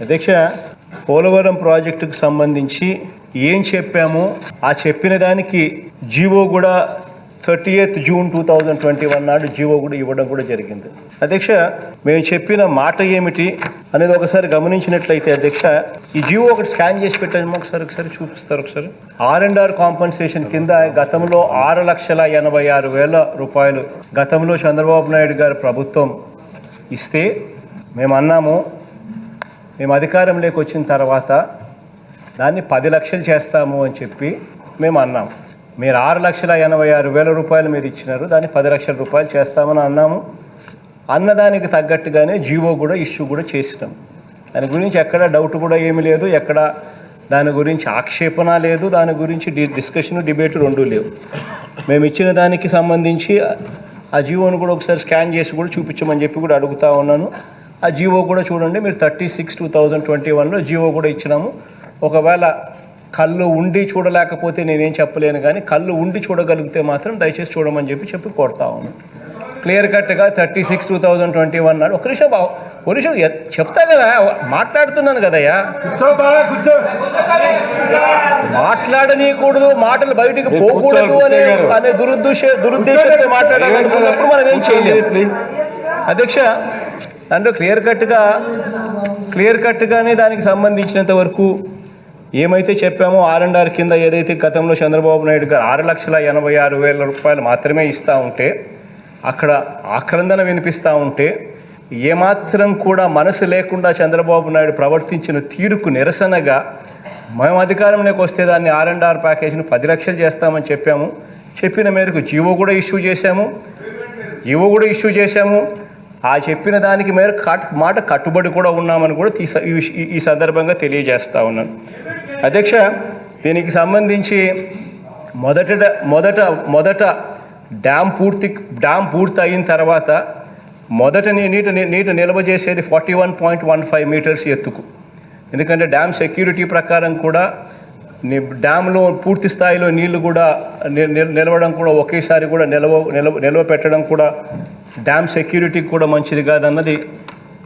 అధ్యక్ష, పోలవరం ప్రాజెక్టుకు సంబంధించి ఏం చెప్పామో ఆ చెప్పిన దానికి జీవో కూడా 30th June 2021 నాడు జీవో కూడా ఇవ్వడం కూడా జరిగింది. అధ్యక్ష, మేము చెప్పిన మాట ఏమిటి అనేది ఒకసారి గమనించినట్లయితే అధ్యక్ష, ఈ జీవో ఒకటి స్కాన్ చేసి పెట్టండి, ఒకసారి చూపిస్తారు. ఒకసారి R&R కాంపన్సేషన్ కింద గతంలో 6,86,000 రూపాయలు గతంలో చంద్రబాబు నాయుడు గారు ప్రభుత్వం ఇస్తే మేము అన్నాము, మేము అధికారంలోకి వచ్చిన తర్వాత దాన్ని 10 లక్షలు చేస్తాము అని చెప్పి మేము అన్నాము. మీరు 6,86,000 రూపాయలు మీరు ఇచ్చినారు, దాన్ని 10 లక్షల రూపాయలు చేస్తామని అన్నాము. అన్నదానికి తగ్గట్టుగానే జీవో కూడా ఇష్యూ కూడా చేసినాం. దాని గురించి ఎక్కడ డౌట్ కూడా ఏమీ లేదు, ఎక్కడ దాని గురించి ఆక్షేపణ లేదు, దాని గురించి డిస్కషన్ డిబేట్ రెండూ లేవు. మేము ఇచ్చిన దానికి సంబంధించి ఆ జీవోను కూడా ఒకసారి స్కాన్ చేసి కూడా చూపించమని చెప్పి కూడా అడుగుతా ఉన్నాను. ఆ జీవో కూడా చూడండి, మీరు 36/2021 జీవో కూడా ఇచ్చినాము. ఒకవేళ కళ్ళు ఉండి చూడలేకపోతే నేనేం చెప్పలేను, కానీ కళ్ళు ఉండి చూడగలిగితే మాత్రం దయచేసి చూడమని చెప్పి కోరుతా ఉన్నాను. క్లియర్ కట్గా 36/2021 నాడు ఒక నిమిషం చెప్తా కదా, మాట్లాడుతున్నాను కదయ్యా, మాట్లాడనీయకూడదు, మాటలు బయటికి పోకూడదు అనే దురుద్దేశంతో మాట్లాడాలనుకున్నప్పుడు మనం ఏం చేయలేము. అధ్యక్ష, దాంట్లో క్లియర్ కట్గానే దానికి సంబంధించినంత వరకు ఏమైతే చెప్పామో R&R కింద ఏదైతే గతంలో చంద్రబాబు నాయుడు గారు 6,86,000 రూపాయలు మాత్రమే ఇస్తూ ఉంటే, అక్కడ ఆక్రందన వినిపిస్తూ ఉంటే, ఏమాత్రం కూడా మనసు లేకుండా చంద్రబాబు నాయుడు ప్రవర్తించిన తీరుకు నిరసనగా మేము అధికారంలోకి వస్తే దాన్ని R&R ప్యాకేజీని 10 లక్షలు చేస్తామని చెప్పాము. చెప్పిన మేరకు జీవో కూడా ఇష్యూ చేశాము. ఆ చెప్పిన దానికి మాట కట్టుబడి కూడా ఉన్నామని కూడా ఈ సందర్భంగా తెలియజేస్తా ఉన్నాను. అధ్యక్ష, దీనికి సంబంధించి మొదట డ్యామ్ పూర్తి అయిన తర్వాత మొదట నీటి నిల్వ చేసేది 41.15 మీటర్స్ ఎత్తుకు. ఎందుకంటే డ్యామ్ సెక్యూరిటీ ప్రకారం కూడా డ్యామ్లో పూర్తి స్థాయిలో నీళ్లు కూడా నిలవడం కూడా ఒకేసారి కూడా నిల్వ పెట్టడం కూడా డ్యామ్ సెక్యూరిటీకి కూడా మంచిది కాదన్నది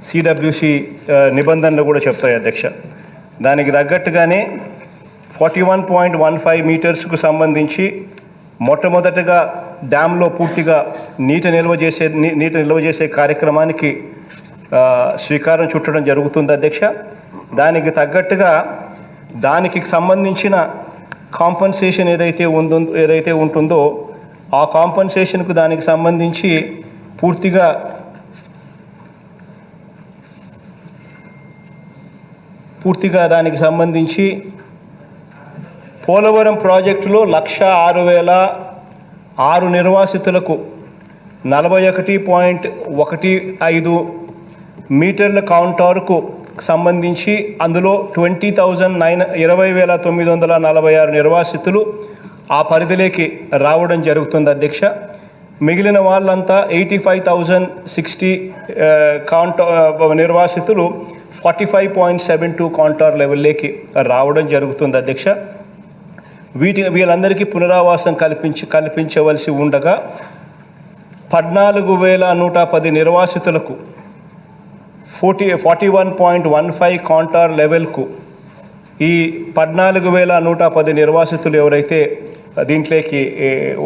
CWC నిబంధనలు కూడా చెప్తాయి అధ్యక్ష. దానికి తగ్గట్టుగానే 41.15 మీటర్స్కు సంబంధించి మొట్టమొదటగా డ్యామ్లో పూర్తిగా నీటి నిల్వ చేసే కార్యక్రమానికి శ్రీకారం చుట్టడం జరుగుతుంది అధ్యక్ష. దానికి తగ్గట్టుగా దానికి సంబంధించిన కాంపన్సేషన్ ఏదైతే ఉంటుందో ఆ కాంపన్సేషన్కు దానికి సంబంధించి పూర్తిగా దానికి సంబంధించి పోలవరం ప్రాజెక్టులో 106,006 నిర్వాసితులకు 41.15 మీటర్ల కౌంటర్కు సంబంధించి అందులో 20,946 నిర్వాసితులు ఆ పరిధిలోకి రావడం జరుగుతుంది అధ్యక్ష. మిగిలిన వాళ్ళంతా 85,060 నిర్వాసితులు 45.72 కౌంటర్ లెవెల్లోకి రావడం జరుగుతుంది అధ్యక్ష. వీళ్ళందరికీ పునరావాసం కల్పించవలసి ఉండగా 14,110 నిర్వాసితులకు 41.15 కౌంటర్ లెవెల్కు ఈ 14,110 నిర్వాసితులు ఎవరైతే దీంట్లోకి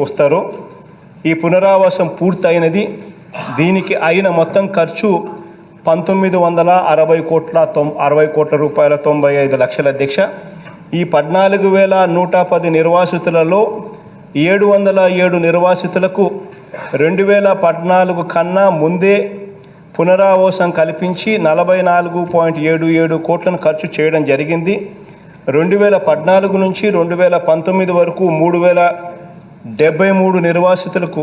వస్తారో ఈ పునరావాసం పూర్తయినది. దీనికి అయిన మొత్తం ఖర్చు 1,960 కోట్ల రూపాయల 95 లక్షల అధ్యక్ష. ఈ 14,110 నిర్వాసితులలో 707 నిర్వాసితులకు 2014 కన్నా ముందే పునరావాసం కల్పించి 44.77 కోట్లను ఖర్చు చేయడం జరిగింది. 2014 నుంచి 2019 వరకు 3,073 నిర్వాసితులకు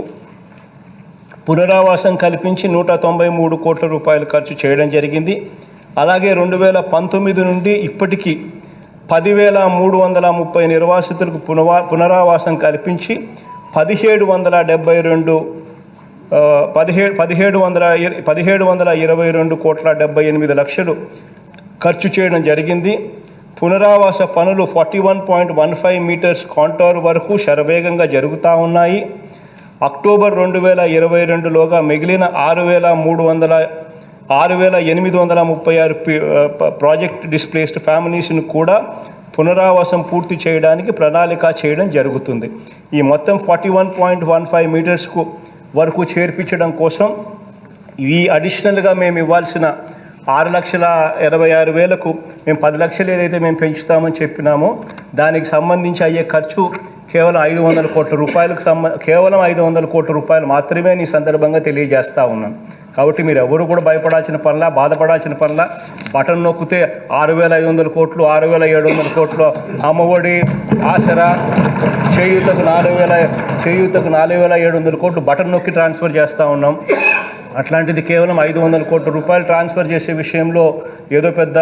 పునరావాసం కల్పించి 193 కోట్ల రూపాయలు ఖర్చు చేయడం జరిగింది. అలాగే 2019 నుండి ఇప్పటికీ 10,330 నిర్వాసితులకు పునరావాసం కల్పించి 1,722 కోట్ల 78 లక్షలు ఖర్చు చేయడం జరిగింది. పునరావాస పనులు 41.15 మీటర్స్ కాంటోర్ వరకు శరవేగంగా జరుగుతూ ఉన్నాయి. అక్టోబర్ 2022లోగా మిగిలిన 6836 ప్రాజెక్ట్ డిస్ప్లేస్డ్ ఫ్యామిలీస్ను కూడా పునరావాసం పూర్తి చేయడానికి ప్రణాళిక చేయడం జరుగుతుంది. ఈ మొత్తం 41.15 మీటర్స్కు వరకు చేర్పించడం కోసం ఈ అడిషనల్గా మేము ఇవ్వాల్సిన 6,86,000కు మేము 10 లక్షలు ఏదైతే మేము పెంచుతామని చెప్పినామో దానికి సంబంధించి అయ్యే ఖర్చు కేవలం 500 కోట్ల రూపాయలకు కేవలం 500 కోట్ల రూపాయలు మాత్రమే ఈ సందర్భంగా తెలియజేస్తూ ఉన్నాను. కాబట్టి మీరు ఎవరు కూడా భయపడాల్సిన పనిలా, బాధపడాల్సిన పనిలా. బటన్ నొక్కితే 6,500 కోట్లు, 6,700 కోట్లు అమ్మఒడి, ఆసరా, చేయూతకు 4,700 కోట్లు బటన్ నొక్కి ట్రాన్స్ఫర్ చేస్తూ ఉన్నాం. అట్లాంటిది కేవలం 500 కోట్ల రూపాయలు ట్రాన్స్ఫర్ చేసే విషయంలో ఏదో పెద్ద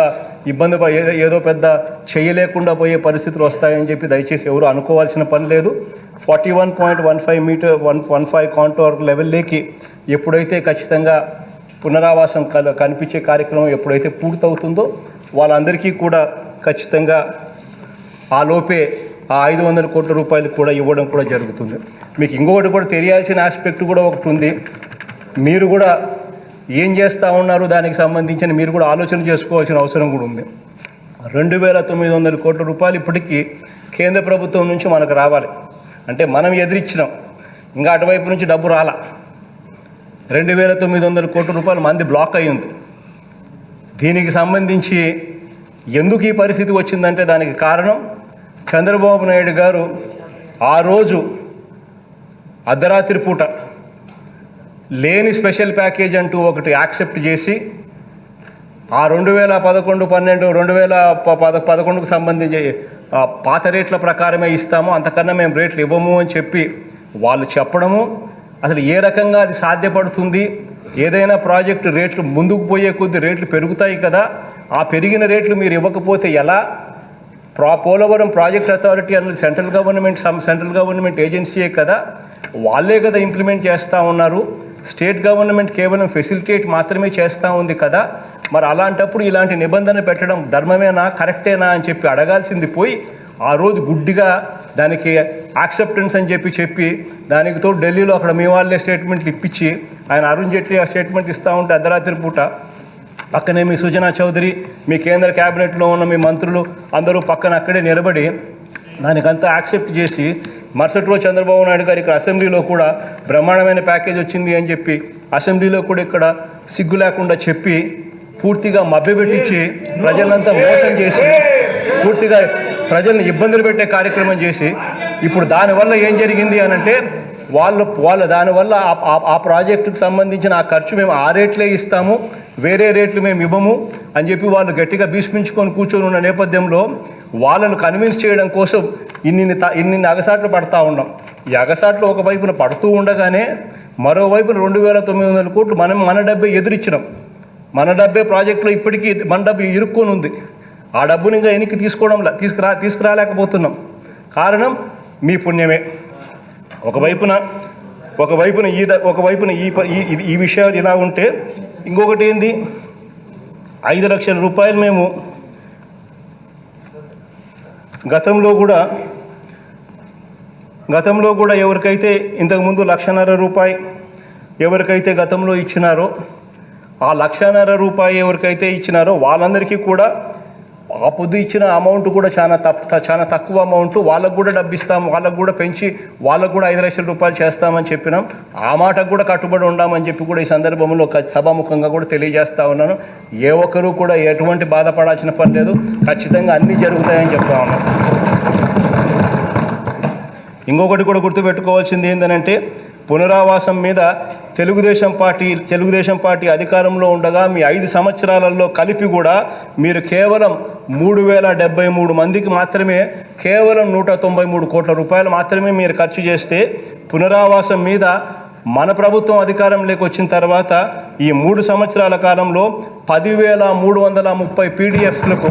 ఇబ్బంది ఏదో పెద్ద చేయలేకుండా పోయే పరిస్థితులు వస్తాయని చెప్పి దయచేసి ఎవరు అనుకోవాల్సిన పని లేదు. 41.15 కాంటోర్ లెవెల్లోకి ఎప్పుడైతే ఖచ్చితంగా పునరావాసం కనిపించే కార్యక్రమం ఎప్పుడైతే పూర్తవుతుందో వాళ్ళందరికీ కూడా ఖచ్చితంగా ఆ లోపే ఆ 500 కోట్ల రూపాయలు కూడా ఇవ్వడం కూడా జరుగుతుంది. మీకు ఇంకొకటి కూడా తెలియాల్సిన ఆస్పెక్ట్ కూడా ఒకటి ఉంది. మీరు కూడా ఏం చేస్తూ ఉన్నారు దానికి సంబంధించిన మీరు కూడా ఆలోచన చేసుకోవాల్సిన అవసరం కూడా ఉంది. 2,900 కోట్ల రూపాయలు ఇప్పటికీ కేంద్ర ప్రభుత్వం నుంచి మనకు రావాలి. అంటే మనం ఎదిరించినాం, ఇంకా అటువైపు నుంచి డబ్బు రాలా. 2,900 కోట్ల రూపాయలు మంది బ్లాక్ అయ్యింది. దీనికి సంబంధించి ఎందుకు ఈ పరిస్థితి వచ్చిందంటే దానికి కారణం చంద్రబాబు నాయుడు గారు ఆ రోజు అర్ధరాత్రి పూట లేని స్పెషల్ ప్యాకేజ్ అంటూ ఒకటి యాక్సెప్ట్ చేసి ఆ 2011-12 సంబంధించి పాత రేట్ల ప్రకారమే ఇస్తాము, అంతకన్నా మేము రేట్లు ఇవ్వము అని చెప్పి వాళ్ళు చెప్పడము. అసలు ఏ రకంగా అది సాధ్యపడుతుంది? ఏదైనా ప్రాజెక్టు రేట్లు ముందుకు పోయే కొద్ది రేట్లు పెరుగుతాయి కదా, ఆ పెరిగిన రేట్లు మీరు ఇవ్వకపోతే ఎలా? పోలవరం ప్రాజెక్ట్ అథారిటీ అన్నది సెంట్రల్ గవర్నమెంట్ ఏజెన్సీయే కదా, వాళ్ళే కదా ఇంప్లిమెంట్ చేస్తూ ఉన్నారు. స్టేట్ గవర్నమెంట్ కేవలం ఫెసిలిటేట్ మాత్రమే చేస్తూ ఉంది కదా. మరి అలాంటప్పుడు ఇలాంటి నిబంధన పెట్టడం ధర్మమేనా, కరెక్టేనా అని చెప్పి అడగాల్సింది పోయి ఆ రోజు గుడ్డిగా దానికి యాక్సెప్టెన్స్ అని చెప్పి దానికి తోడు ఢిల్లీలో అక్కడ మీ వాళ్ళే స్టేట్మెంట్లు ఇప్పించి ఆయన అరుణ్ జైట్లీ ఆ స్టేట్మెంట్ ఇస్తూ ఉంటే అర్ధరాత్రి పూట పక్కనే మీ సుజనా చౌదరి, మీ కేంద్ర క్యాబినెట్లో ఉన్న మీ మంత్రులు అందరూ పక్కన అక్కడే నిలబడి దానికంతా యాక్సెప్ట్ చేసి మరుసటి రోజు చంద్రబాబు నాయుడు గారు ఇక్కడ అసెంబ్లీలో కూడా బ్రహ్మాండమైన ప్యాకేజ్ వచ్చింది అని చెప్పి అసెంబ్లీలో కూడా ఇక్కడ సిగ్గు లేకుండా చెప్పి పూర్తిగా మభ్యపెట్టించి ప్రజలంతా మోసం చేసి పూర్తిగా ప్రజల్ని ఇబ్బందులు పెట్టే కార్యక్రమం చేసి ఇప్పుడు దానివల్ల ఏం జరిగింది అని అంటే వాళ్ళు దానివల్ల ఆ ప్రాజెక్టుకు సంబంధించిన ఆ ఖర్చు మేము ఆ రేట్లే ఇస్తాము, వేరే రేట్లు మేము ఇవ్వము అని చెప్పి వాళ్ళు గట్టిగా భీష్మించుకొని కూర్చొని ఉన్న నేపథ్యంలో వాళ్ళను కన్విన్స్ చేయడం కోసం ఇన్ని అగసాట్లు పడతా ఉన్నాం. ఈ అగసాట్లు ఒకవైపున పడుతూ ఉండగానే మరోవైపున 2,900 కోట్లు మన డబ్బే ఎదురిచ్చినాం. మన డబ్బే ప్రాజెక్టులో ఇప్పటికీ మన డబ్బు ఇరుక్కొని ఉంది. ఆ డబ్బుని ఇంకా వెనక్కి తీసుకురాలేకపోతున్నాం. కారణం మీ పుణ్యమే. ఒకవైపున ఈ విషయాలు ఇలా ఉంటే ఇంకొకటి ఏంది, 5 లక్షల రూపాయలు మేము గతంలో కూడా ఎవరికైతే ఇంతకుముందు 1,50,000 రూపాయి ఎవరికైతే గతంలో ఇచ్చినారో ఆ 1,50,000 రూపాయి ఎవరికైతే ఇచ్చినారో వాళ్ళందరికీ కూడా ఆ పొద్దు ఇచ్చిన అమౌంట్ కూడా చాలా తక్కువ అమౌంట్, వాళ్ళకు కూడా డబ్బు ఇస్తాం, వాళ్ళకు కూడా పెంచి వాళ్ళకు కూడా 5 లక్షల రూపాయలు చేస్తామని చెప్పినాం. ఆ మాటకు కూడా కట్టుబడి ఉండామని చెప్పి కూడా ఈ సందర్భంలో సభాముఖంగా కూడా తెలియజేస్తా ఉన్నాను. ఏ ఒక్కరూ కూడా ఎటువంటి బాధపడాల్సిన పని లేదు, ఖచ్చితంగా అన్నీ జరుగుతాయని చెప్తా ఉన్నాను. ఇంకొకటి కూడా గుర్తుపెట్టుకోవాల్సింది ఏంటంటే పునరావాసం మీద తెలుగుదేశం పార్టీ అధికారంలో ఉండగా మీ 5 సంవత్సరాలలో కలిపి కూడా మీరు కేవలం 3,073 మందికి మాత్రమే కేవలం 193 కోట్ల రూపాయలు మాత్రమే మీరు ఖర్చు చేస్తే పునరావాసం మీద మన ప్రభుత్వం అధికారంలోకి వచ్చిన తర్వాత ఈ 3 సంవత్సరాల కాలంలో 10,330 పీడిఎఫ్లకు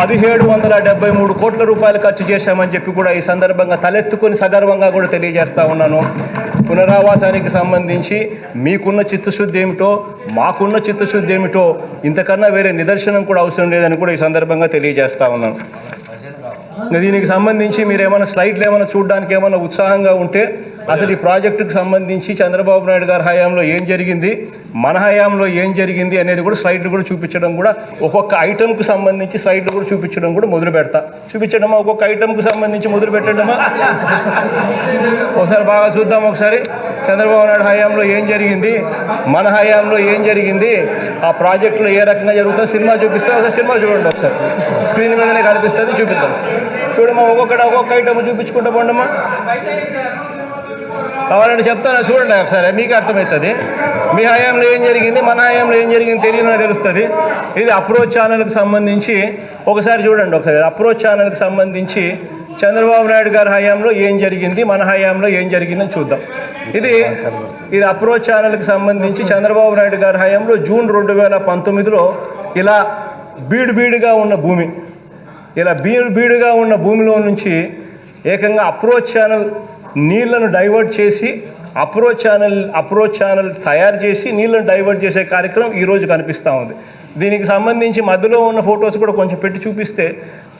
1,773 కోట్ల రూపాయలు ఖర్చు చేశామని చెప్పి కూడా ఈ సందర్భంగా తలెత్తుకొని సగర్వంగా కూడా తెలియజేస్తా ఉన్నాను. పునరావాసానికి సంబంధించి మీకున్న చిత్తశుద్ధి ఏమిటో మాకున్న చిత్తశుద్ధి ఏమిటో ఇంతకన్నా వేరే నిదర్శనం కూడా అవసరం లేదని కూడా ఈ సందర్భంగా తెలియజేస్తా ఉన్నాను. ఇంకా దీనికి సంబంధించి మీరు ఏమైనా స్లైడ్లు ఏమైనా చూడడానికి ఏమైనా ఉత్సాహంగా ఉంటే అసలు ఈ ప్రాజెక్టుకు సంబంధించి చంద్రబాబు నాయుడు గారి హయాంలో ఏం జరిగింది, మన హయాంలో ఏం జరిగింది అనేది కూడా స్లైడ్లు కూడా చూపించడం కూడా, ఒక్కొక్క ఐటమ్కు సంబంధించి స్లైడ్లు కూడా చూపించడం కూడా మొదలు పెడతా. చూపించడమా? ఒక్కొక్క ఐటమ్కు సంబంధించి మొదలు పెట్టడమా? ఒకసారి బాగా చూద్దాం. ఒకసారి చంద్రబాబు నాయుడు హయాంలో ఏం జరిగింది, మన హయాంలో ఏం జరిగింది, ఆ ప్రాజెక్టులో ఏ రకంగా జరుగుతుందో సినిమా చూపిస్తే ఒకసారి సినిమా చూడండి. ఒకసారి స్క్రీన్ మీదనే కనిపిస్తుంది, చూపిద్దాం. చూడమ్మా, ఒక్కొక్క ఐటమ్ చూపించుకుంటా పోండమ్మా. కావాలంటే చెప్తాను, చూడండి ఒకసారి, మీకు అర్థమవుతుంది. మీ హయాంలో ఏం జరిగింది, మన హయాంలో ఏం జరిగింది తెలియని తెలుస్తుంది. ఇది అప్రోచ్ ఛానల్కి సంబంధించి ఒకసారి చూడండి. ఒకసారి అప్రోచ్ ఛానల్కి సంబంధించి చంద్రబాబు నాయుడు గారి హయాంలో ఏం జరిగింది, మన హయాంలో ఏం జరిగిందని చూద్దాం. ఇది అప్రోచ్ ఛానల్కి సంబంధించి చంద్రబాబు నాయుడు గారి హయాంలో జూన్ 2019లో ఇలా బీడుగా ఉన్న భూమి, ఇలా బీడుగా ఉన్న భూమిలో నుంచి ఏకంగా అప్రోచ్ ఛానల్ నీళ్లను డైవర్ట్ చేసి అప్రోచ్ ఛానల్ తయారు చేసి నీళ్లను డైవర్ట్ చేసే కార్యక్రమం ఈరోజు కనిపిస్తూ ఉంది. దీనికి సంబంధించి మధ్యలో ఉన్న ఫొటోస్ కూడా కొంచెం పెట్టి చూపిస్తే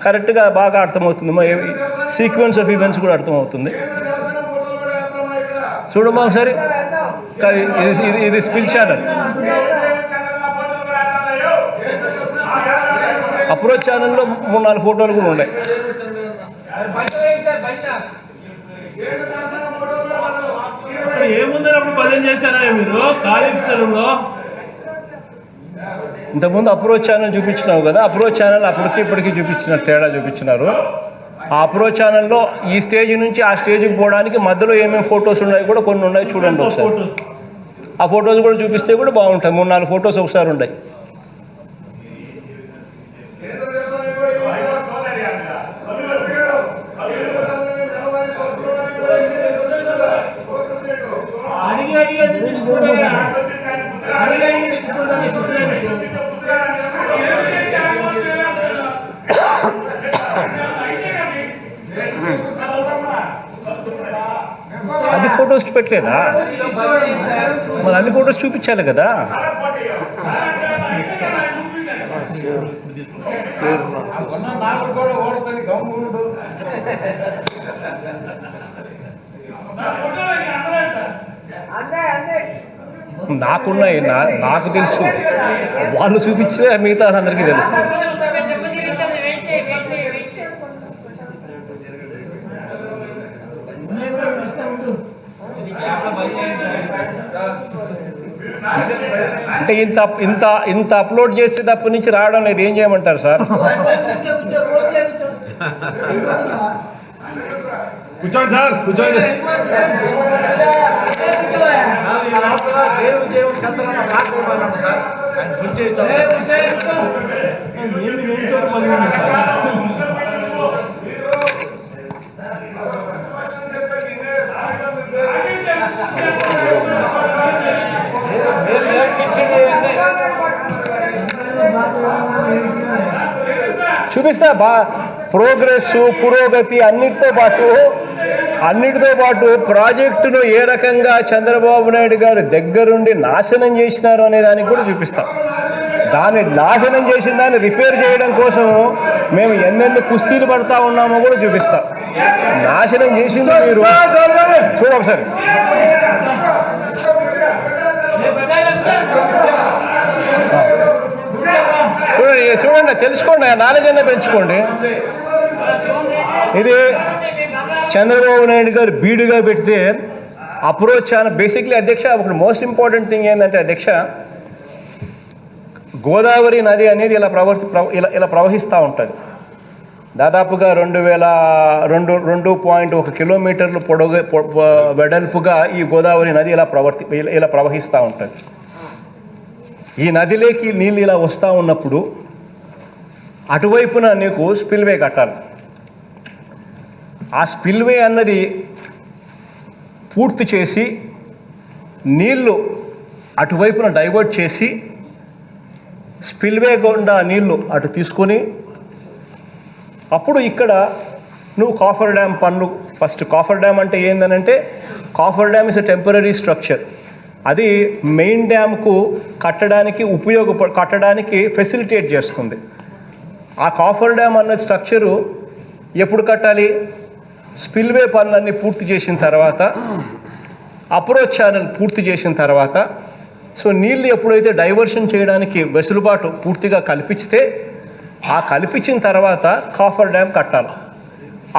కరెక్ట్గా బాగా అర్థమవుతుంది, సీక్వెన్స్ ఆఫ్ ఈవెంట్స్ కూడా అర్థమవుతుంది. చూడమ్మా ఒకసారి. ఇది స్పిల్ ఛానల్, అప్రోచ్ ఛానల్లో 3-4 ఫోటోలు కూడా ఉన్నాయి. ఇంతకుముందు అప్రోచ్ ఛానల్ చూపించినావు కదా, అప్రోచ్ ఛానల్ అప్పటికి ఇప్పటికీ చూపించినారు, తేడా చూపించినారు. ఆ అప్రోచ్ ఛానల్లో ఈ స్టేజ్ నుంచి ఆ స్టేజ్కి పోవడానికి మధ్యలో ఏమేమి ఫొటోస్ ఉన్నాయి కూడా కొన్ని ఉన్నాయి, చూడండి ఒకసారి. ఆ ఫొటోస్ కూడా చూపిస్తే కూడా బాగుంటుంది. 3-4 ఫొటోస్ ఒకసారి ఉన్నాయి. అన్ని ఫొటోస్ పెట్టలేదా? మరి అన్ని ఫొటోస్ చూపించాలి కదా. నాకున్నాయి, నాకు తెలుసు. వాళ్ళు చూపించే మిగతా అందరికీ తెలుస్తుంది. అంటే ఇంత అప్లోడ్ చేసేటప్పటి నుంచి రావడం లేదు, ఏం చేయమంటారు సార్? కూర్చోండి సార్, కూర్చోండి. చూపిస్తా ప్రోగ్రెస్, పురోగతి అన్నిటితో పాటు ప్రాజెక్టును ఏ రకంగా చంద్రబాబు నాయుడు గారు దగ్గరుండి నాశనం చేసినారు అనే దానికి కూడా చూపిస్తాం. దాన్ని నాశనం చేసిన దాన్ని రిపేర్ చేయడం కోసం మేము ఎన్నెన్ని కుస్తీలు పడతా ఉన్నామో కూడా చూపిస్తాం. నాశనం చేసింది మీరు చూడ ఒకసారి. చూడండి, తెలుసుకోండి, నాలెడ్జ్ అన్న పెంచుకోండి. ఇది చంద్రబాబు నాయుడు గారు బీడుగా పెడితే అప్రోచ్ ఛానల్ బేసిక్లీ అధ్యక్ష, ఒకటి మోస్ట్ ఇంపార్టెంట్ థింగ్ ఏంటంటే అధ్యక్ష, గోదావరి నది అనేది ఇలా ప్రవహిస్తూ ఉంటుంది. దాదాపుగా 2.1 కిలోమీటర్లు వెడల్పుగా ఈ గోదావరి నది ఇలా ప్రవహిస్తూ ఉంటుంది. ఈ నదిలోకి నీళ్ళు ఇలా వస్తూ ఉన్నప్పుడు అటువైపున నీకు స్పిల్వే కట్టాలి. ఆ స్పిల్వే అన్నది పూర్తి చేసి నీళ్లు అటువైపున డైవర్ట్ చేసి స్పిల్వే గుండా నీళ్లు అటు తీసుకొని అప్పుడు ఇక్కడ నువ్వు కాఫర్ డ్యామ్ పనులు ఫస్ట్. కాఫర్ డ్యామ్ అంటే ఏందనంటే, coffer dam is a temporary structure. అది మెయిన్ డ్యామ్కు కట్టడానికి ఫెసిలిటేట్ చేస్తుంది. ఆ కాఫర్ డ్యామ్ అన్న స్ట్రక్చరు ఎప్పుడు కట్టాలి? స్పిల్వే పనులన్నీ పూర్తి చేసిన తర్వాత, అప్రోచ్ ఛానల్ పూర్తి చేసిన తర్వాత, సో నీళ్ళు ఎప్పుడైతే డైవర్షన్ చేయడానికి వెసులుబాటు పూర్తిగా కల్పిస్తే, ఆ కల్పించిన తర్వాత కాఫర్ డ్యామ్ కట్టాలి.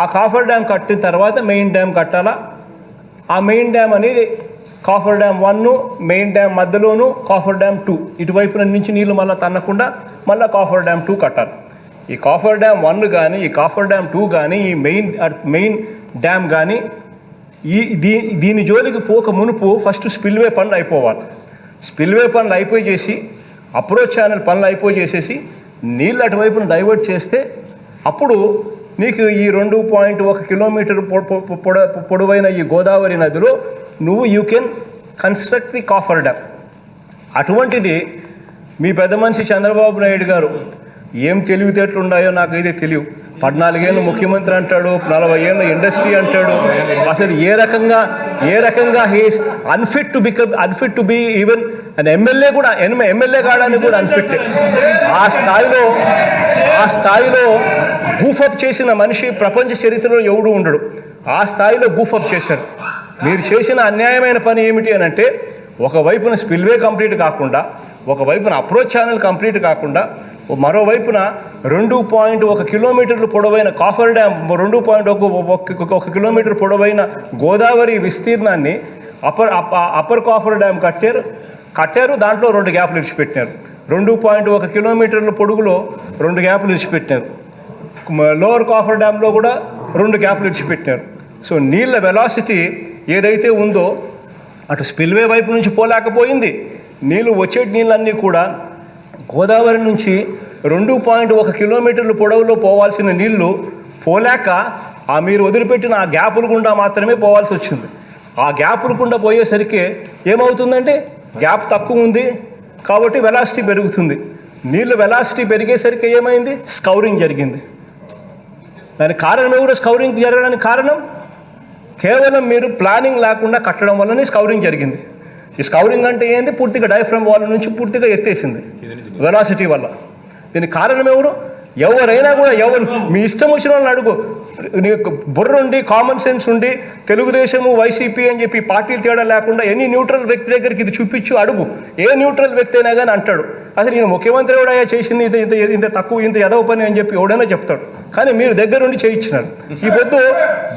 ఆ కాఫర్ డ్యామ్ కట్టిన తర్వాత మెయిన్ డ్యామ్ కట్టాలా. ఆ మెయిన్ డ్యామ్ అనేది కాఫర్ డ్యామ్ 1, మెయిన్ డ్యామ్ మధ్యలోను కాఫర్ డ్యామ్ 2, ఇటువైపున నుంచి నీళ్లు మళ్ళీ తన్నకుండా మళ్ళీ కాఫర్ డ్యామ్ 2 కట్టాలి. ఈ కాఫర్ డ్యామ్ 1 కానీ, ఈ కాఫర్ డ్యామ్ 2 కానీ, ఈ మెయిన్ డ్యామ్ కానీ దీని జోలికి పోక మునుపు ఫస్ట్ స్పిల్వే పనులు అయిపోవాలి. స్పిల్వే పనులు అయిపోయి చేసి, అప్రోచ్ ఛానల్ పనులు అయిపోయి చేసేసి నీళ్ళు అటువైపున డైవర్ట్ చేస్తే అప్పుడు నీకు ఈ 2.1 కిలోమీటర్ పొడవైన ఈ గోదావరి నదిలో you can construct the coffer dam. అటువంటిది మీ పెద్ద మనిషి చంద్రబాబు నాయుడు గారు ఏం తెలివితేటలు ఉన్నాయో నాకైతే తెలియదు. 14 ఏళ్ళు ముఖ్యమంత్రి అంటాడు, 40 ఏళ్ళ ఇండస్ట్రీ అంటాడు. అసలు ఏ రకంగా he's unfit to be even and MLA కావడానికి కూడా అన్ఫిట్. ఆ స్థాయిలో గూఫప్ చేసిన మనిషి ప్రపంచ చరిత్రలో ఎవడు ఉండడు. ఆ స్థాయిలో గూఫప్ చేశారు. మీరు చేసిన అన్యాయమైన పని ఏమిటి అని అంటే, ఒకవైపున స్పిల్వే కంప్లీట్ కాకుండా, ఒకవైపున అప్రోచ్ ఛానల్ కంప్లీట్ కాకుండా, మరోవైపున 2.1 కిలోమీటర్లు పొడవైన కాఫర్ డ్యామ్, 2.1 కిలోమీటర్ పొడవైన గోదావరి విస్తీర్ణాన్ని అప్పర్ కాఫర్ డ్యామ్ కట్టారు. దాంట్లో 2 గ్యాపులు ఇడిచిపెట్టినారు. 2.1 కిలోమీటర్ల పొడుగులో 2 గ్యాపులు ఇడిచిపెట్టినారు. లోవర్ కాఫర్ డ్యామ్లో కూడా 2 గ్యాపులు ఇడిచిపెట్టినారు. సో నీళ్ళ వెలాసిటీ ఏదైతే ఉందో అటు స్పిల్వే వైపు నుంచి పోలేకపోయింది. నీళ్ళు వచ్చే నీళ్ళన్నీ కూడా గోదావరి నుంచి 2.1 కిలోమీటర్ల పొడవులో పోవాల్సిన నీళ్లు పోలేక మీరు వదిలిపెట్టిన ఆ గ్యాపుల గుండా మాత్రమే పోవాల్సి వచ్చింది. ఆ గ్యాపుల గుండా పోయేసరికి ఏమవుతుందంటే, గ్యాప్ తక్కువ ఉంది కాబట్టి వెలాసిటీ పెరుగుతుంది. నీళ్ళు వెలాసిటీ పెరిగేసరికి ఏమైంది? స్కౌరింగ్ జరిగింది. దానికి కారణం ఎవరు? స్కౌరింగ్ జరగడానికి కారణం కేవలం మీరు ప్లానింగ్ లేకుండా కట్టడం వల్లనే స్కౌరింగ్ జరిగింది. ఈ స్కౌరింగ్ అంటే ఏంది? పూర్తిగా డయాఫ్రమ్ వాల్ నుంచి పూర్తిగా ఎత్తేసింది వెలాసిటీ వల్ల. దీనికి కారణం ఎవరైనా కూడా మీ ఇష్టం వచ్చిన వాళ్ళని అడుగు. నీకు బుర్ర ఉండి, కామన్ సెన్స్ ఉండి, తెలుగుదేశము వైసీపీ అని చెప్పి పార్టీలు తేడా లేకుండా ఎనీ న్యూట్రల్ వ్యక్తి దగ్గరికి ఇది చూపించు అడుగు. ఏ న్యూట్రల్ వ్యక్తి అయినా కానీ అంటాడు, అసలు నేను ముఖ్యమంత్రి ఎవడయ్యా చేసింది ఇంత తక్కువ, ఇంత ఎదవ పని అని చెప్పి ఎవడైనా చెప్తాడు. కానీ మీరు దగ్గరుండి చేయించినారు. ఈ పొద్దు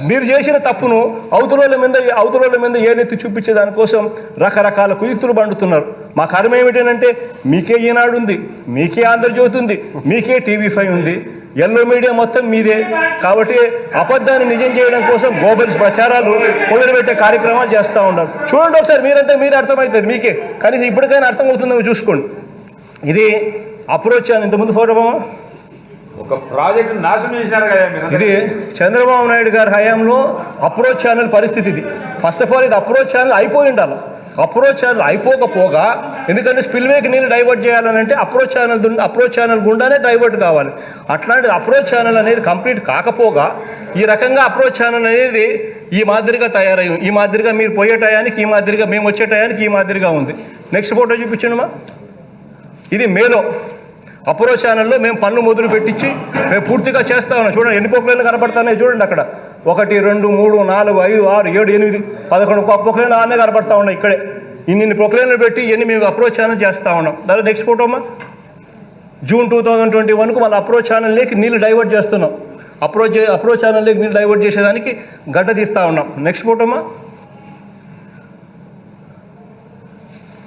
మీరు చేసిన తప్పును అవతల మీద ఏనెత్తి చూపించే దానికోసం రకరకాల కుయుక్తులు పండుతున్నారు. మా కర్మ ఏమిటంటే, మీకే ఈనాడు ఉంది, మీకే ఆంధ్రజ్యోతి ఉంది, మీకే టీవీ5 ఉంది, ఎల్లో మీడియా మొత్తం మీదే. కాబట్టి అబద్ధాన్ని నిజం చేయడం కోసం గోబల్స్ ప్రచారాలు మొదలుపెట్టే కార్యక్రమాలు చేస్తూ ఉన్నారు. చూడండి ఒకసారి, మీరే అర్థమవుతుంది మీకే. కనీసం ఇప్పటికైనా అర్థమవుతుందో చూసుకోండి. ఇది అప్రోచ్ ఛానల్. ఇంతకుముందు ఫోటో ఒక ప్రాజెక్ట్ నాశనం చేసినారు కదా. ఇది చంద్రబాబు నాయుడు గారి హయాంలో అప్రోచ్ ఛానల్ పరిస్థితి ఇది. ఫస్ట్ ఆఫ్ ఆల్ ఇది అప్రోచ్ ఛానల్ అయిపోయి ఉండాలి. అప్రోచ్ ఛానల్ అయిపోకపోగా, ఎందుకంటే స్పిల్వేకి నీళ్ళు డైవర్ట్ చేయాలంటే అప్రోచ్ ఛానల్ గుండానే డైవర్ట్ కావాలి. అట్లాంటిది అప్రోచ్ ఛానల్ అనేది కంప్లీట్ కాకపోగా ఈ రకంగా అప్రోచ్ ఛానల్ అనేది ఈ మాదిరిగా తయారయ్యి, ఈ మాదిరిగా మీరు పోయే టయానికి ఈ మాదిరిగా, మేము వచ్చే టయానికి ఈ మాదిరిగా ఉంది. నెక్స్ట్ ఫోటో చూపించండి. ఇది మేలో అప్రోచ్ ఛానల్లో మేము పన్ను మొదలు పెట్టించి మేము పూర్తిగా చేస్తా ఉన్నాం. చూడండి ఎన్ని పొక్లైన్లు కనపడుతున్నాయి చూడండి. అక్కడ 1, 2, 3, 4, 5, 6, 7, 8, 11 పొక్లైన్లు ఆనే కనపడతా ఉన్నాయి. ఇక్కడే ఇన్ని పొక్లైన్లు పెట్టి ఇవన్నీ మేము అప్రోచ్ ఛానల్ చేస్తూ ఉన్నాం. దాని నెక్స్ట్ ఫోటోమా, జూన్ 2021కు మళ్ళీ అప్రోచ్ ఛానల్లోకి నీళ్ళు డైవర్ట్ చేస్తున్నాం. అప్రోచ్ ఛానల్లోకి నీళ్ళు డైవర్ట్ చేసేదానికి గడ్డ తీస్తూ ఉన్నాం. నెక్స్ట్ ఫోటోమా,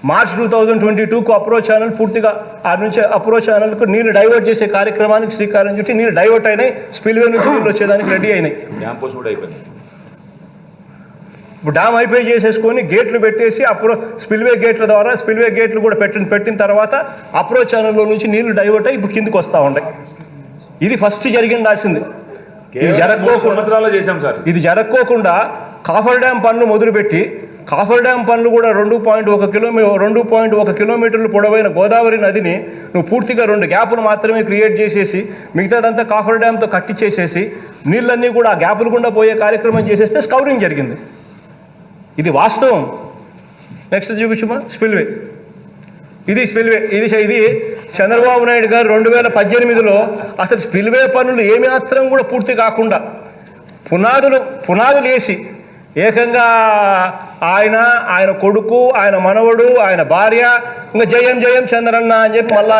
మార్చ్ 2022కు అప్రోచ్ ఛానల్ పూర్తిగా ఆ నుంచి అప్రోచ్ ఛానల్కు నీళ్ళు డైవర్ట్ చేసే కార్యక్రమానికి శ్రీకారం చుట్టి నీళ్ళు డైవర్ట్ అయినాయి. స్పిల్వే నుంచి నీళ్ళు వచ్చేదానికి రెడీ అయినాయి. ఇప్పుడు డ్యామ్ అయిపోయి చేసేసుకొని గేట్లు పెట్టేసి స్పిల్వే గేట్లు కూడా పెట్టిన తర్వాత అప్రోచ్ ఛానల్లో నుంచి నీళ్లు డైవర్ట్ అయ్యి ఇప్పుడు కిందికి వస్తూ ఉన్నాయి. ఇది ఫస్ట్ జరిగిండాల్సింది. ఇది జరగకోకుండా కాఫర్ డ్యామ్ పనులు మొదలుపెట్టి, కాఫర్ డ్యామ్ పనులు కూడా 2.1 కిలోమీటర్లు పొడవైన గోదావరి నదిని నువ్వు పూర్తిగా 2 గ్యాపులు మాత్రమే క్రియేట్ చేసేసి మిగతాదంతా కాఫర్ డ్యామ్తో కట్టించేసేసి నీళ్ళన్నీ కూడా ఆ గ్యాపులు గుండా పోయే కార్యక్రమం చేసేస్తే స్కౌరింగ్ జరిగింది. ఇది వాస్తవం. నెక్స్ట్ చూపించుమా, స్పిల్వే. ఇది స్పిల్వే. ఇది చంద్రబాబు నాయుడు గారు 2018లో అసలు స్పిల్వే పనులు ఏమి మాత్రం కూడా పూర్తి కాకుండా పునాదులు వేసి ఏకంగా ఆయన కొడుకు, ఆయన మనవడు, ఆయన భార్య ఇంకా జయం జయం చంద్రన్న అని చెప్పి మళ్ళా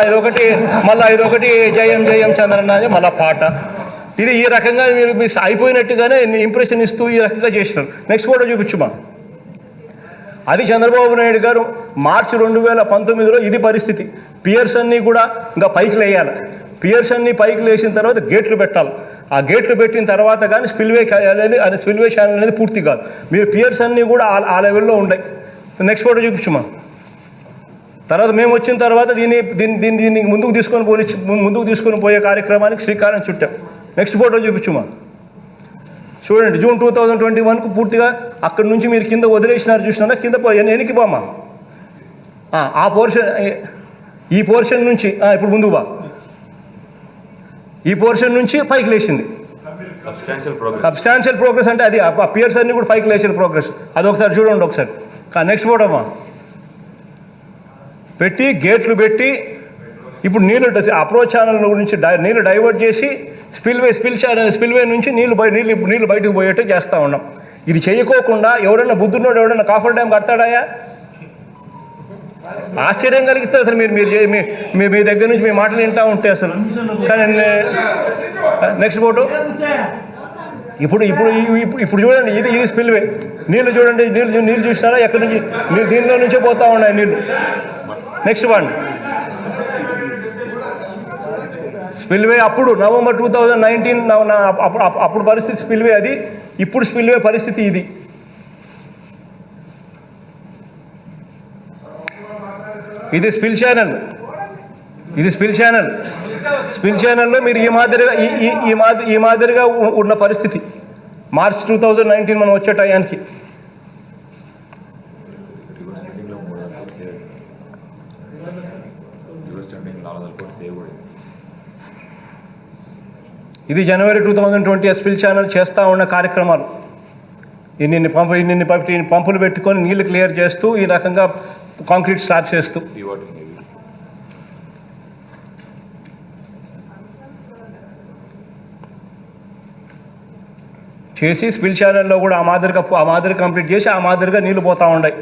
ఇదొకటి జయం జయం చంద్రన్న అని చెప్పి మళ్ళా పాట. ఇది ఈ రకంగా మీరు అయిపోయినట్టుగానే ఇంప్రెషన్ ఇస్తూ ఈ రకంగా చేసినారు. నెక్స్ట్ ఫోటో చూపించుమా. అది చంద్రబాబు నాయుడు గారు మార్చి 2019లో ఇది పరిస్థితి. పియర్స్ అన్నీ కూడా ఇంకా పైకి లేయాలి. పియర్స్ అన్నీ పైకి లేచిన తర్వాత గేట్లు పెట్టాలి. ఆ గేట్లు పెట్టిన తర్వాత కానీ స్పిల్వే ఛానల్ అనేది పూర్తి కాదు. మీరు పియర్స్ అన్నీ కూడా ఆ లెవెల్లో ఉన్నాయి. నెక్స్ట్ ఫోటో చూపించుమా. తర్వాత మేము వచ్చిన తర్వాత దీన్ని ముందుకు తీసుకొని పోయే కార్యక్రమానికి శ్రీకారం చుట్టాం. Next photo చూపించుమా. చూడండి, జూన్ 2021కు పూర్తిగా అక్కడి నుంచి మీరు కింద వదిలేసినారు. చూసినారా కింద ఎనికి బామా. ఆ పోర్షన్, ఈ పోర్షన్ నుంచి ఇప్పుడు ముందుకు బా. ఈ పోర్షన్ నుంచి పైకి లేచింది. సబ్స్టాన్షియల్ ప్రోగ్రెస్ అంటే అది ఆ పియర్స్ అన్ని కూడా పైకి లేచిన ప్రోగ్రెస్. అది ఒకసారి చూడండి ఒకసారి. నెక్స్ట్ ఫోటోమా. పెట్టి గేట్లు పెట్టి ఇప్పుడు నీళ్ళు అప్రోచ్ ఛానల్ నుంచి నీళ్ళు డైవర్ట్ చేసి స్పిల్వే నుంచి నీళ్ళు బయటకు పోయేట్టు చేస్తూ ఉన్నాం. ఇది చేయకోకుండా ఎవడన్నా బుద్ధున్నోడు ఎవడన్నా కాఫర్ డ్యామ్ కడతాడాయా? ఆశ్చర్యం కలిగిస్తుంది అసలు. మీ దగ్గర నుంచి మీ మాటలు వింటూ ఉంటే అసలు. కానీ నెక్స్ట్ ఫోటో. ఇప్పుడు చూడండి, ఇది స్పిల్వే. నీళ్ళు చూడండి, నీళ్ళు చూసినారా ఎక్కడి నుంచి? దీనిలో నుంచే పోతూ ఉన్నాయి నీళ్ళు. Next one spillway. అప్పుడు నవంబర్ 2019 అప్పుడు పరిస్థితి స్పిల్వే అది. ఇప్పుడు స్పిల్వే పరిస్థితి ఇది. ఇది స్పిల్ ఛానల్లో మీరు ఈ మాదిరిగా ఉన్న పరిస్థితి మార్చ్ 2019 మనం వచ్చే టయానికి. ఇది జనవరి 2020 స్పిల్ ఛానల్ చేస్తూ ఉన్న కార్యక్రమాలు. ఇన్ని పంపులు పెట్టుకొని నీళ్లు క్లియర్ చేస్తూ ఈ రకంగా కాంక్రీట్ స్లాబ్స్ వేస్తూ చేసి స్పిల్ ఛానల్లో కూడా ఆ మాదిరి కంప్లీట్ చేసి ఆ మాదిరిగా నీళ్లు పోతూ ఉన్నాయి.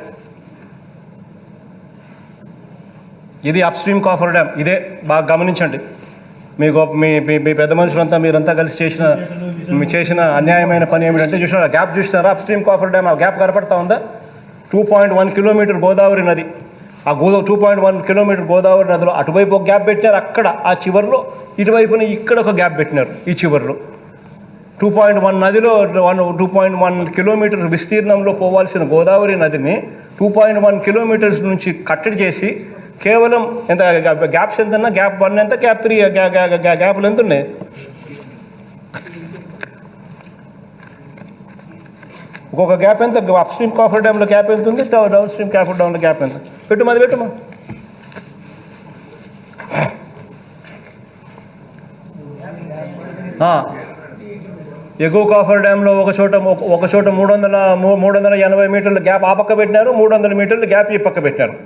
ఇది అప్ స్ట్రీమ్ కాఫర్ డ్యామ్. ఇదే బాగా గమనించండి. మీ పెద్ద మనుషులంతా మీరంతా కలిసి చేసిన అన్యాయమైన పని ఏమిటంటే చూసినారా, గ్యాప్ చూసినారా? Up stream coffer dam. ఆ గ్యాప్ కనపడతా ఉందా? 2.1 కిలోమీటర్ గోదావరి నది. ఆ 2.1 కిలోమీటర్ గోదావరి నదిలో అటువైపు ఒక గ్యాప్ పెట్టినారు, అక్కడ ఆ చివరిలో. ఇటువైపున ఇక్కడ ఒక గ్యాప్ పెట్టినారు ఈ చివరిలో. 2.1 నదిలో 2.1 కిలోమీటర్ విస్తీర్ణంలో పోవాల్సిన గోదావరి నదిని 2.1 కిలోమీటర్స్ నుంచి కట్టడి చేసి కేవలం ఎంత గ్యాప్స్ ఎంతన్నా, గ్యాప్ 1 ఎంత, గ్యాప్ 3 గ్యాప్లు ఎంత ఉన్నాయి? ఒక్కొక్క గ్యాప్ ఎంత? అప్ స్ట్రీమ్ కాఫర్ డ్యామ్లో గ్యాప్ ఎంత ఉంది, డౌన్ స్ట్రీమ్ కాఫర్ డ్యామ్లో గ్యాప్ ఎంత? పెట్టుమా. ఎగువ కాఫర్ డ్యామ్లో ఒక చోట 380 మీటర్ల గ్యాప్ ఆ పక్క పెట్టినారు, 300 మీటర్ల గ్యాప్ ఈ పక్క పెట్టినారు.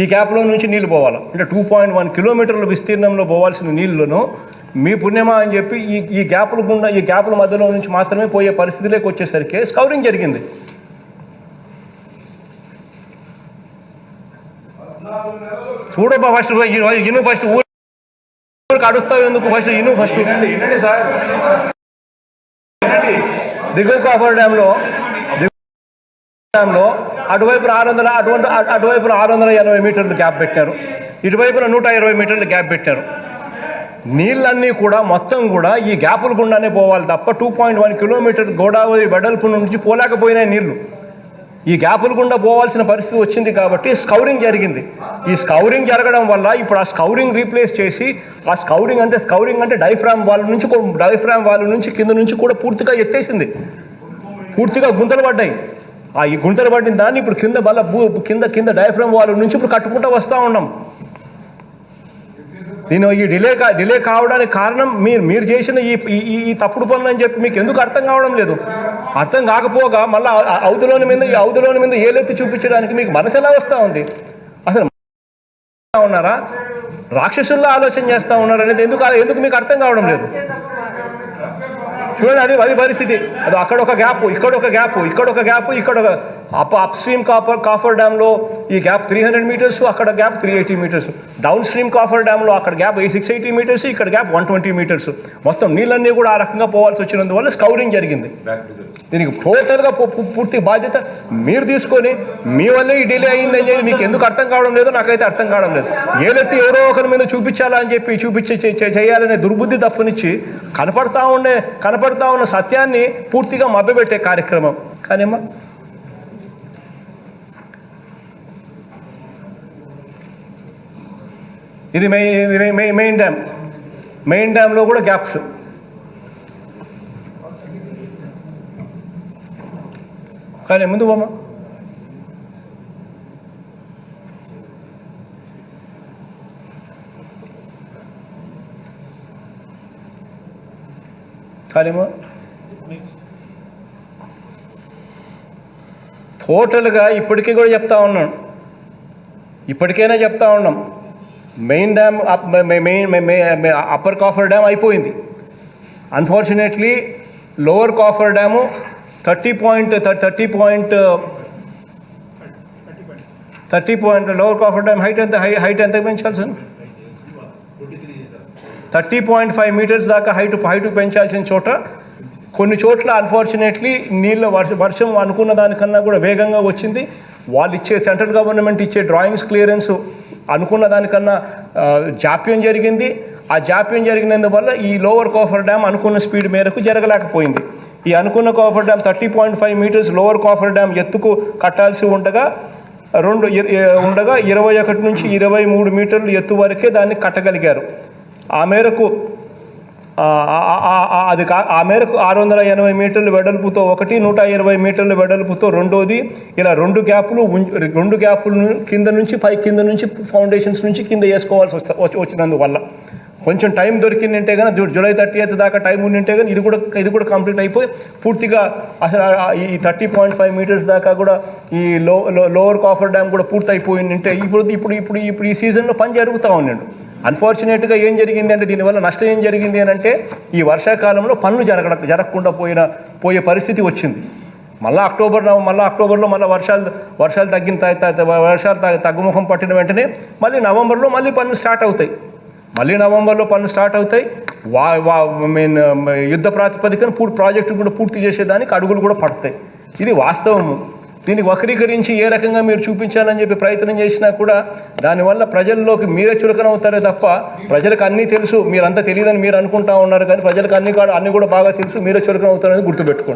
ఈ గ్యాప్లో నుంచి నీళ్ళు పోవాలి. అంటే 2.1 కిలోమీటర్ల విస్తీర్ణంలో పోవాల్సిన నీళ్లను మీ పుణ్యమా అని చెప్పి ఈ గ్యాపుల మధ్యలో నుంచి మాత్రమే పోయే పరిస్థితిలోకి వచ్చేసరికి స్కౌరింగ్ జరిగింది. చూడబ్బా, ఫస్ట్ ఊరికి అడుస్తావు ఎందుకు? ఫస్ట్ దిగువ కాఫర్ డ్యామ్లో అటువైపున 680 మీటర్లు గ్యాప్ పెట్టారు, ఇటువైపున 120 మీటర్లు గ్యాప్ పెట్టారు. నీళ్ళన్నీ కూడా మొత్తం కూడా ఈ గ్యాపుల గుండానే పోవాలి తప్ప 2.1 కిలోమీటర్ గోదావరి వెడల్పు నుంచి పోలేకపోయినాయి నీళ్లు. ఈ గ్యాపుల గుండా పోవాల్సిన పరిస్థితి వచ్చింది కాబట్టి స్కౌరింగ్ జరిగింది. ఈ స్కౌరింగ్ జరగడం వల్ల ఇప్పుడు ఆ స్కౌరింగ్ రీప్లేస్ చేసి ఆ స్కౌరింగ్ అంటే డైఫ్రామ్ వాల్ నుంచి కింద నుంచి కూడా పూర్తిగా ఎత్తేసింది. పూర్తిగా గుంతలు పడ్డాయి. ఈ గుంతలు పడిన దాన్ని ఇప్పుడు కింద డైఫ్రామ్ వాల్ నుంచి ఇప్పుడు కట్టుకుంటూ వస్తూ ఉన్నాం. ఈ డిలే కావడానికి కారణం మీరు చేసిన ఈ తప్పుడు పనులు అని చెప్పి మీకు ఎందుకు అర్థం కావడం లేదు? అర్థం కాకపోగా మళ్ళీ అవతలోని మీద ఏలెత్తి చూపించడానికి మీకు మనసు ఎలా వస్తూ ఉంది? అసలు ఉన్నారా, రాక్షసుల్లో ఆలోచన చేస్తూ ఉన్నారా అనేది ఎందుకు మీకు అర్థం కావడం లేదు? చూడండి, అది పరిస్థితి. అది అక్కడ ఒక గ్యాప్, ఇక్కడ ఒక గ్యాప్, ఇక్కడ ఒక గ్యాప్, ఇక్కడ ఒక అప్ స్ట్రీమ్ కాఫర్ డ్యామ్లో ఈ గ్యాప్ 300 మీటర్స్, అక్కడ gap 380 metres. Down stream coffer డ్యామ్లో అక్కడ గ్యాప్ 680 మీటర్స్, ఇక్కడ గ్యాప్ 120 మీటర్స్. మొత్తం నీళ్ళన్నీ కూడా ఆ రకంగా పోవాల్సి వచ్చినందువల్ల స్కౌరింగ్ జరిగింది. దీనికి టోటల్గా పూర్తి బాధ్యత మీరు తీసుకొని మీ వల్లే ఈ డిలే అయిందని చెప్పి మీకు ఎందుకు అర్థం కావడం లేదో నాకైతే అర్థం కావడం లేదు. ఏదైతే ఎవరో ఒకరి మీద చూపించాలా అని చెప్పి చేయాలనే దుర్బుద్ధి తప్పనిచ్చి కనపడతా ఉన్న సత్యాన్ని పూర్తిగా మభ్యపెట్టే కార్యక్రమం. కానీమ్మా ఇది మెయిన్ డ్యామ్లో కూడా గ్యాప్స్. కానీ ముందు పోమా, కానిమా టోటల్గా ఇప్పటికైనా చెప్తా ఉన్నాం, main dam upper coffer dam అయిపోయింది. Unfortunately lower coffer dam 30 lower coffer dam height ఎంత పెంచాల్సి 30.5 మీటర్స్ దాకా హైట్ పెంచాల్సిన చోట కొన్ని చోట్ల అన్ఫార్చునేట్లీ వర్షం అనుకున్న దానికన్నా కూడా వేగంగా వచ్చింది. వాళ్ళు సెంట్రల్ గవర్నమెంట్ ఇచ్చే డ్రాయింగ్స్ క్లియరెన్స్ అనుకున్న దానికన్నా జాప్యం జరిగింది. ఆ జాప్యం జరిగినందువల్ల ఈ లోవర్ కాఫర్ డ్యామ్ అనుకున్న స్పీడ్ మేరకు జరగలేకపోయింది. ఈ అనుకున్న coffer dam 30.5 metres lower coffer dam ఎత్తుకు కట్టాల్సి ఉండగా 21 నుంచి 23 మీటర్లు ఎత్తు వరకే దాన్ని కట్టగలిగారు. ఆ మేరకు 680 మీటర్ల వెడల్పుతో ఒకటి, 120 మీటర్ల వెడల్పుతో రెండోది, ఇలా రెండు గ్యాపులు కింద నుంచి ఫౌండేషన్స్ నుంచి కింద వేసుకోవాల్సి వచ్చినందువల్ల కొంచెం టైం దొరికిందంటే కానీ జూలై 30th దాకా టైం ఉండింటే కానీ ఇది కూడా కంప్లీట్ అయిపోయి పూర్తిగా అసలు ఈ 30.5 మీటర్స్ దాకా కూడా ఈ లోవర్ కాఫర్ డ్యామ్ కూడా పూర్తి అయిపోయిందంటే ఇప్పుడు ఈ సీజన్లో పని జరుగుతూ ఉన్నాడు. అన్ఫార్చునేట్గా ఏం జరిగింది అంటే దీనివల్ల నష్టం ఏం జరిగింది అని అంటే ఈ వర్షాకాలంలో పనులు జరగకుండా పోయే పరిస్థితి వచ్చింది. మళ్ళీ అక్టోబర్లో వర్షాలు తగ్గుముఖం పట్టిన వెంటనే మళ్ళీ నవంబర్లో పనులు స్టార్ట్ అవుతాయి. యుద్ధ ప్రాతిపదికన ప్రాజెక్టు కూడా పూర్తి చేసేదానికి అడుగులు కూడా పడతాయి. ఇది వాస్తవము. దీన్ని వక్రీకరించి ఏ రకంగా మీరు చూపించాలని చెప్పి ప్రయత్నం చేసినా కూడా దానివల్ల ప్రజల్లోకి మీరే చులకన అవుతారే తప్ప ప్రజలకు అన్నీ తెలుసు. మీరంతా తెలియదని మీరు అనుకుంటా ఉన్నారు, కానీ ప్రజలకు అన్నీ కూడా బాగా తెలుసు. మీరే చులకన అవుతారని గుర్తుపెట్టుకోండి.